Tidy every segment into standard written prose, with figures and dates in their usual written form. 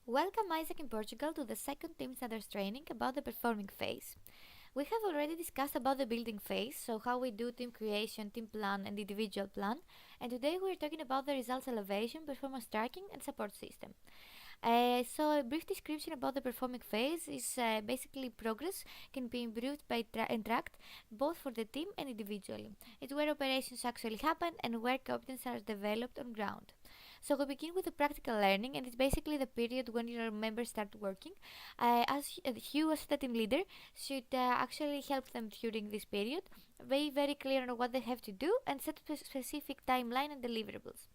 Welcome, Isaac, in Portugal to the second Team Standards training about the performing phase. We have already discussed about the building phase, so how we do team creation, team plan, and individual plan, and today we are talking about the results elevation, performance tracking, and support system. So a brief description about the performing phase is basically progress can be improved by and tracked both for the team and individually. It's where operations actually happen and where competencies are developed on ground. So we begin with the practical learning, and it's basically the period when your members start working. You as the team leader should actually help them during this period, be very clear on what they have to do, and set a specific timeline and deliverables.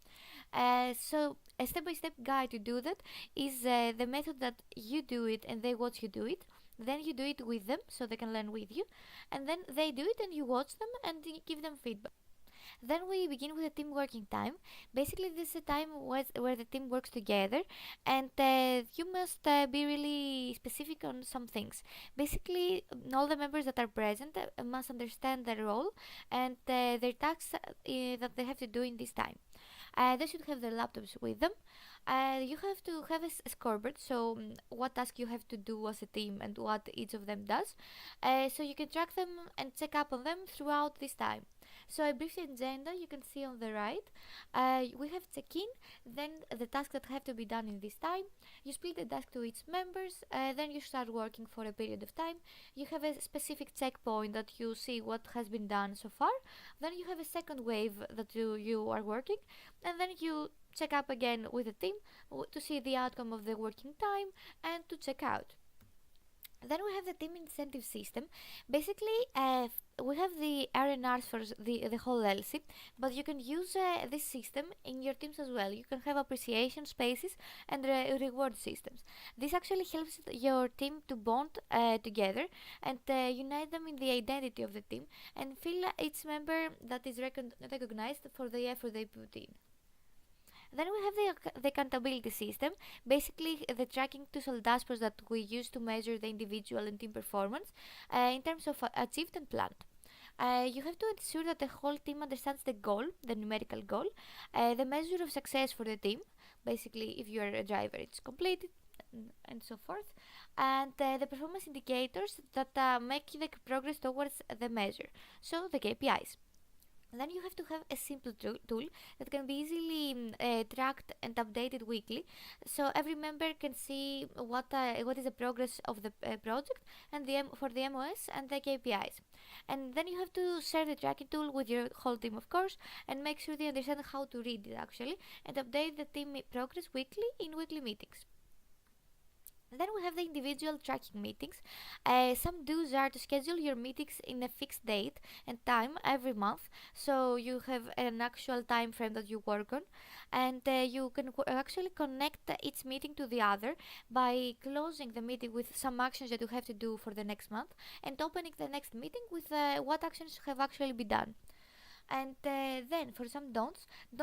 So a step-by-step guide to do that is the method that you do it and they watch you do it. Then you do it with them so they can learn with you, and then they do it and you watch them and you give them feedback. Then we begin with the team working time. Basically, this is a time where the team works together, and you must be really specific on some things. Basically, all the members that are present must understand their role and their tasks that they have to do in this time. They should have their laptops with them. You have to have a scoreboard, so what task you have to do as a team and what each of them does, so you can track them and check up on them throughout this time. So a brief agenda you can see on the right. We have check-in, then the tasks that have to be done in this time. You split the task to each members, then you start working for a period of time. You have a specific checkpoint that you see what has been done so far. Then you have a second wave that you are working, and then you check up again with the team to see the outcome of the working time and to check out. Then we have the team incentive system. Basically, we have the RNRs for the whole LC, but you can use this system in your teams as well. You can have appreciation spaces and reward systems. This actually helps your team to bond together and unite them in the identity of the team and feel each member that is recognized for the effort they put in. Then we have the accountability system, basically the tracking tools or dashboards that we use to measure the individual and team performance in terms of achieved and planned. You have to ensure that the whole team understands the goal, the numerical goal, the measure of success for the team. Basically, if you are a driver, it's completed, and so forth, and the performance indicators that make the progress towards the measure, so the KPIs. Then you have to have a simple tool that can be easily tracked and updated weekly, so every member can see what is the progress of the project and for the MOS and the KPIs. And then you have to share the tracking tool with your whole team, of course, and make sure they understand how to read it actually, and update the team progress weekly in weekly meetings. Then we have the individual tracking meetings. Some do's are to schedule your meetings in a fixed date and time every month, so you have an actual time frame that you work on, and you can actually connect each meeting to the other by closing the meeting with some actions that you have to do for the next month, and opening the next meeting with what actions have actually been done. And then for some don't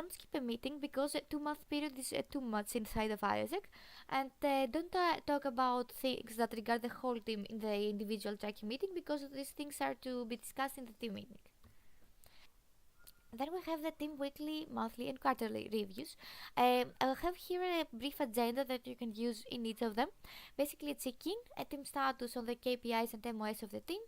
skip a meeting because a 2 month period is too much inside of Isaac, and don't talk about things that regard the whole team in the individual tracking meeting because these things are to be discussed in the team meeting. Then we have the team weekly, monthly, and quarterly reviews. I have here a brief agenda that you can use in each of them. Basically, a check-in, a team status on the KPIs and MOS of the team,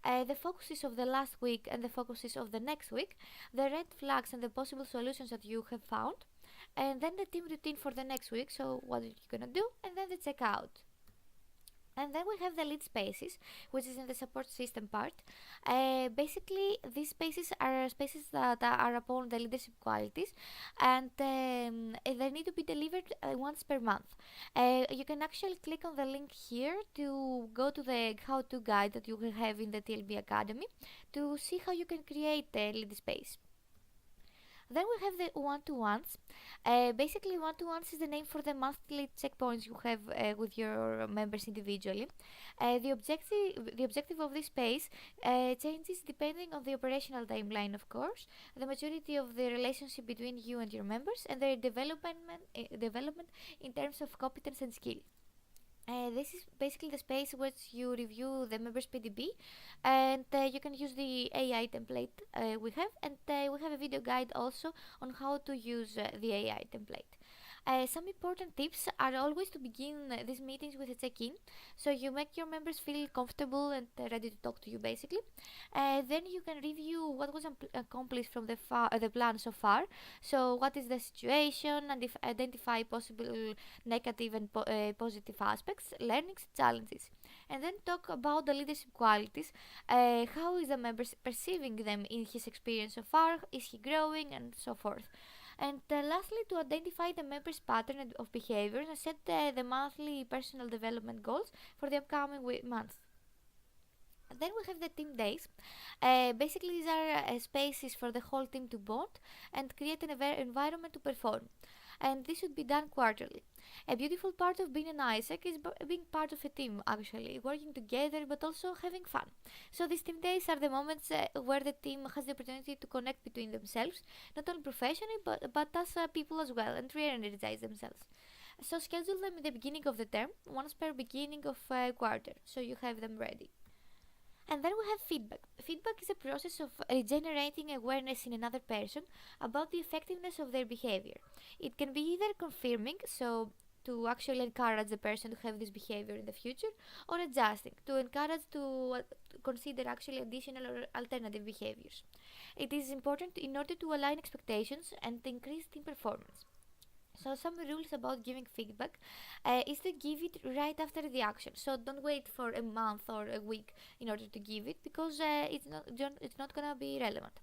the focuses of the last week and the focuses of the next week, the red flags and the possible solutions that you have found, and then the team routine for the next week. So what are you gonna do, and then the checkout. And then we have the lead spaces, which is in the support system part. Basically, these spaces are spaces that are upon the leadership qualities, and they need to be delivered once per month. You can actually click on the link here to go to the how-to guide that you will have in the TLB Academy to see how you can create a lead space. Then we have the one-to-ones. Basically, one-to-ones is the name for the monthly checkpoints you have with your members individually. The objective of this space changes depending on the operational timeline, of course, the maturity of the relationship between you and your members, and their development in terms of competence and skill. This is basically the space where you review the members PDB, and you can use the AI template we have, and we have a video guide also on how to use the AI template. Some important tips are always to begin these meetings with a check-in, so you make your members feel comfortable and ready to talk to you basically. Then you can review what was accomplished from the plan so far. So what is the situation, and if identify possible negative and positive aspects, learnings, challenges, and then talk about the leadership qualities. How is the member perceiving them in his experience so far? Is he growing, and so forth. And lastly, to identify the members' pattern of behavior and set the monthly personal development goals for the upcoming month. And then we have the team days. Basically, these are spaces for the whole team to bond and create an environment to perform. And this should be done quarterly. A beautiful part of being an ISEC is being part of a team, actually, working together but also having fun. So, these team days are the moments where the team has the opportunity to connect between themselves, not only professionally but as people as well, and re energize themselves. So, schedule them in the beginning of the term, once per beginning of quarter, so you have them ready. And then we have feedback. Feedback is a process of regenerating awareness in another person about the effectiveness of their behavior. It can be either confirming, so to actually encourage the person to have this behavior in the future, or adjusting, to encourage to consider actually additional or alternative behaviors. It is important in order to align expectations and increase team performance. So some rules about giving feedback is to give it right after the action. So don't wait for a month or a week in order to give it, because it's not gonna be relevant.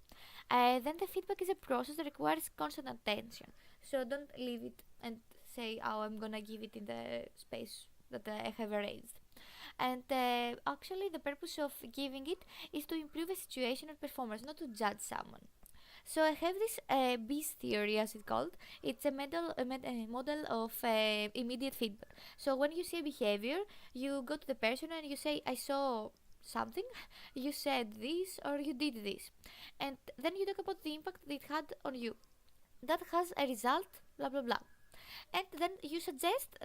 Then the feedback is a process that requires constant attention. So don't leave it and say, "Oh, I'm gonna give it in the space that I have arranged." And actually, the purpose of giving it is to improve a situation or performance, not to judge someone. So I have this BEAST theory, as it's called. It's a model of immediate feedback. So when you see a behavior, you go to the person and you say, "I saw something, you said this, or you did this," and then you talk about the impact that it had on you. That has a result, blah blah blah. And then you suggest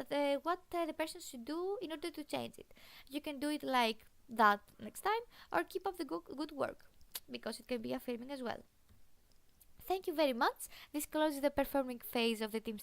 what the person should do in order to change it. You can do it like that next time, or keep up the good work, because it can be affirming as well. Thank you very much. This closes the performing phase of the team